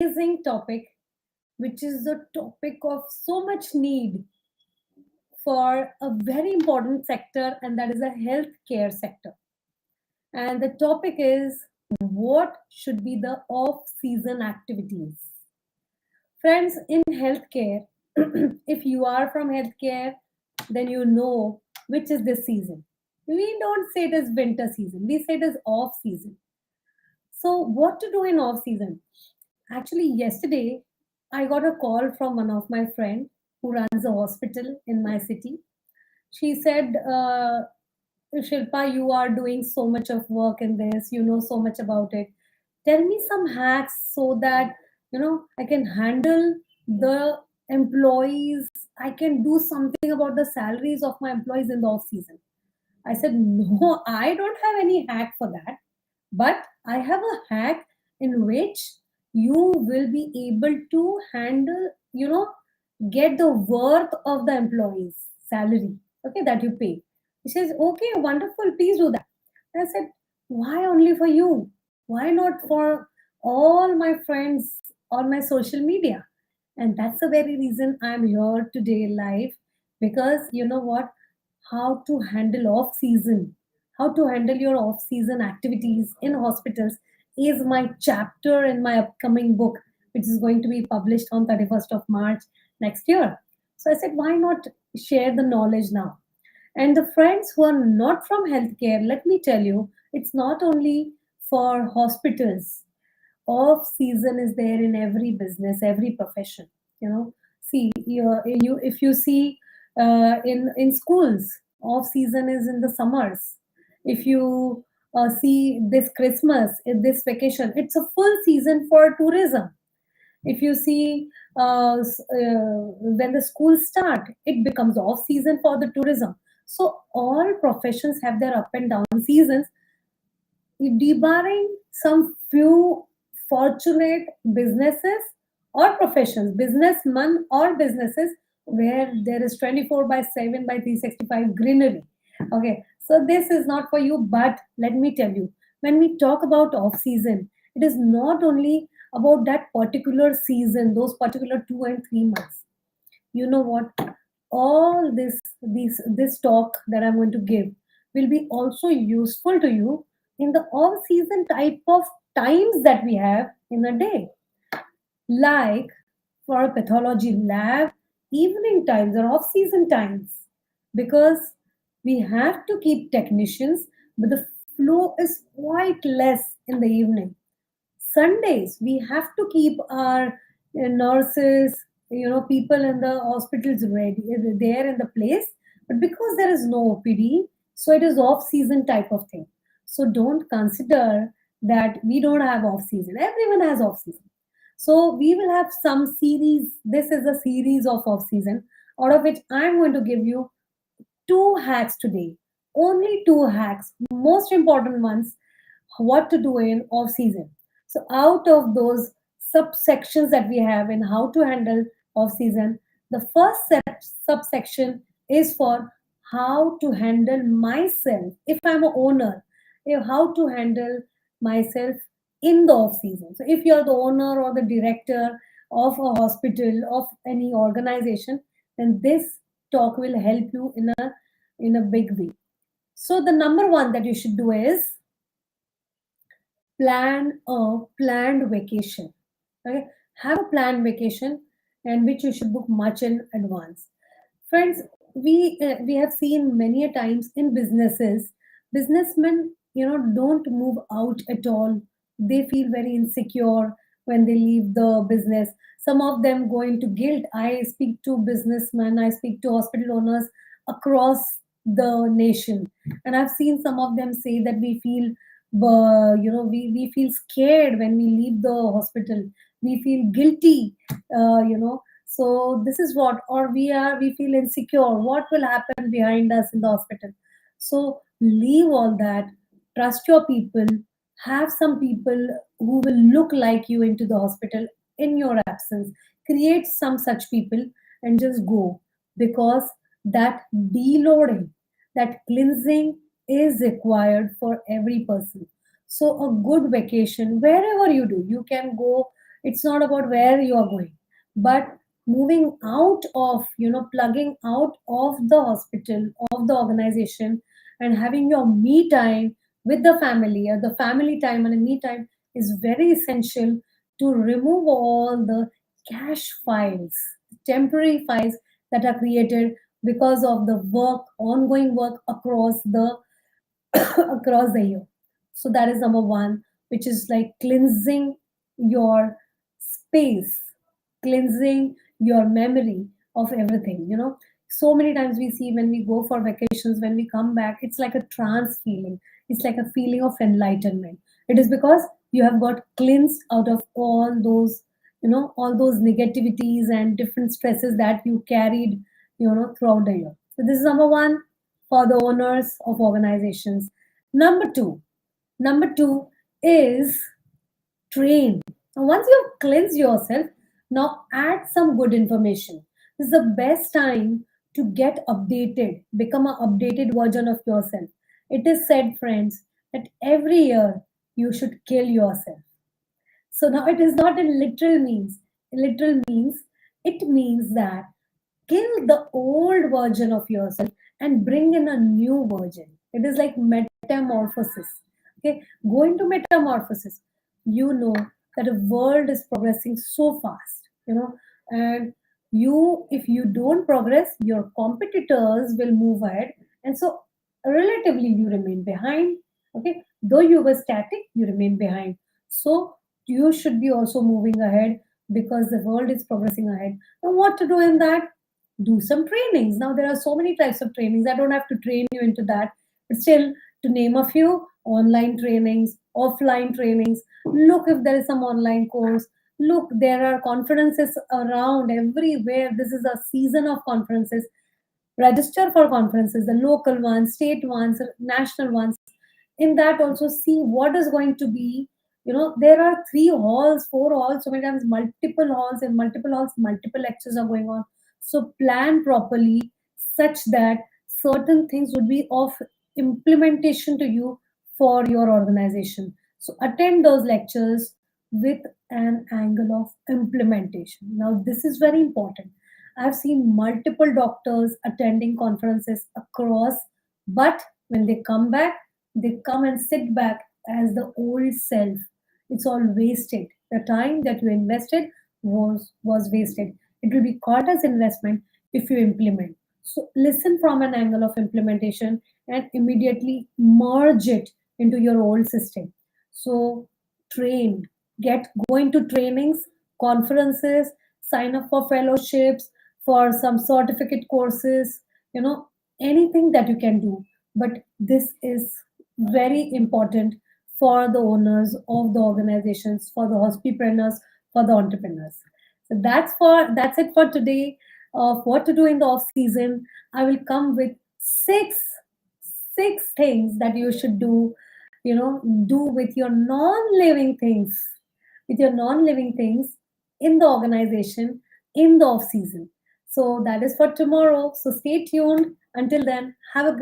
amazing topic, which is the topic of so much need for a very important sector, and that is a healthcare sector. And the topic is what should be the off season activities. Friends, in healthcare, if you are from healthcare, then you know which is this season. We don't say it as winter season, we say it as off season. So, what to do in off season? Actually, yesterday I got a call from one of my friend who runs a hospital in my city. She said, Shilpa, you are doing so much of work in this, you know so much about it. Tell me some hacks so that I can handle the employees. I can do something about the salaries of my employees in the off season. I said, no, I don't have any hack for that. But I have a hack in which you will be able to handle, get the worth of the employee's salary, okay, that you pay. He says, okay, wonderful, please do that. I said, why only for you? Why not for all my friends on my social media? And that's the very reason I'm here today live, because you know what? How to handle off season, how to handle your off season activities in hospitals is my chapter in my upcoming book, which is going to be published on 31st of March next year. So I said, why not share the knowledge now? And the friends who are not from healthcare, let me tell you, it's not only for hospitals. Off season is there in every business, every profession. See, you if you see in schools, off season is in the summers. If you see this Christmas, this vacation, it's a full season for tourism. If you see when the schools start, it becomes off season for the tourism. So all professions have their up and down seasons, debarring some few fortunate businesses or professions, businessmen or businesses, where there is 24 by 7 by 365 greenery. Okay, so this is not for you, but let me tell you, when we talk about off season, it is not only about that particular season, those particular 2 and 3 months. You know what? All this talk that I'm going to give will be also useful to you in the off season type of times that we have in a day, like for a pathology lab, evening times or off season times, because we have to keep technicians, but the flow is quite less in the evening. Sundays, we have to keep our nurses, people in the hospitals ready, there in the place. But because there is no OPD, so it is off season type of thing. So don't consider that we don't have off season. Everyone has off season. So we will have some series. This is a series of off season, out of which I'm going to give you two hacks today. Only two hacks, most important ones, what to do in off season. So out of those subsections that we have in how to handle off season, the first subsection is for how to handle myself if I'm a owner, how to handle myself in the off season. So if you're the owner or the director of a hospital, of any organization, then this talk will help you in a big way. So the number one that you should do is plan a planned vacation. Okay, have a planned vacation, and which you should book much in advance. Friends, we have seen many a times in businesses, businessmen don't move out at all. They feel very insecure when they leave the business. Some of them go into guilt. I speak to businessmen, I speak to hospital owners across the nation, and I've seen some of them say that we feel we feel scared when we leave the hospital. We feel guilty, so this is what, or we feel insecure, what will happen behind us in the hospital. So leave all that, trust your people, have some people who will look like you into the hospital in your absence. Create some such people and just go, because that deloading, that cleansing is required for every person. So a good vacation, wherever you do, you can go, It's not about where you are going, but moving out of, plugging out of the hospital, of the organization, and having your me time with the family, or the family time and a me time, is very essential to remove all the cache files, temporary files that are created because of the work, ongoing work across the across the year. So that is number one, which is like cleansing your space, cleansing your memory of everything. So many times we see when we go for vacations, when we come back, it's like a trance feeling. It's like a feeling of enlightenment. It is because you have got cleansed out of all those negativities and different stresses that you carried, throughout the year. So this is number one for the owners of organizations. Number two, number two is train. Now, once you've cleansed yourself, now add some good information. This is the best time to get updated, become an updated version of yourself. It is said, friends, that every year you should kill yourself. So now it is not in literal means. Literal means, it means that kill the old version of yourself and bring in a new version. It is like metamorphosis. Okay, go into metamorphosis. You know that the world is progressing so fast, and if you don't progress, your competitors will move ahead, and so relatively you remain behind. Okay, though you were static, you remain behind. So you should be also moving ahead because the world is progressing ahead. Now, what to do in that? Do some trainings. Now, there are so many types of trainings. I don't have to train you into that. But still, to name a few, online trainings, offline trainings. Look if there is some online course. Look, there are conferences around everywhere. This is a season of conferences. Register for conferences, the local ones, state ones, national ones. In that, also see what is going to be. There are 3 halls, 4 halls, so many times multiple halls, and multiple halls, multiple lectures are going on. So plan properly such that certain things would be of implementation to you for your organization. So attend those lectures with an angle of implementation. Now, this is very important. I've seen multiple doctors attending conferences across, but when they come back, they come and sit back as the old self. It's all wasted. The time that you invested was wasted. It will be called as investment if you implement. So listen from an angle of implementation and immediately merge it into your old system. So train, get going to trainings, conferences, sign up for fellowships, for some certificate courses, anything that you can do. But this is very important for the owners of the organizations, for the hospitalpreneurs, for the entrepreneurs. So that's it for today of what to do in the off season. I will come with six things that you should do with your non-living things, in the organization in the off season. So that is for tomorrow. So stay tuned. Until then, have a great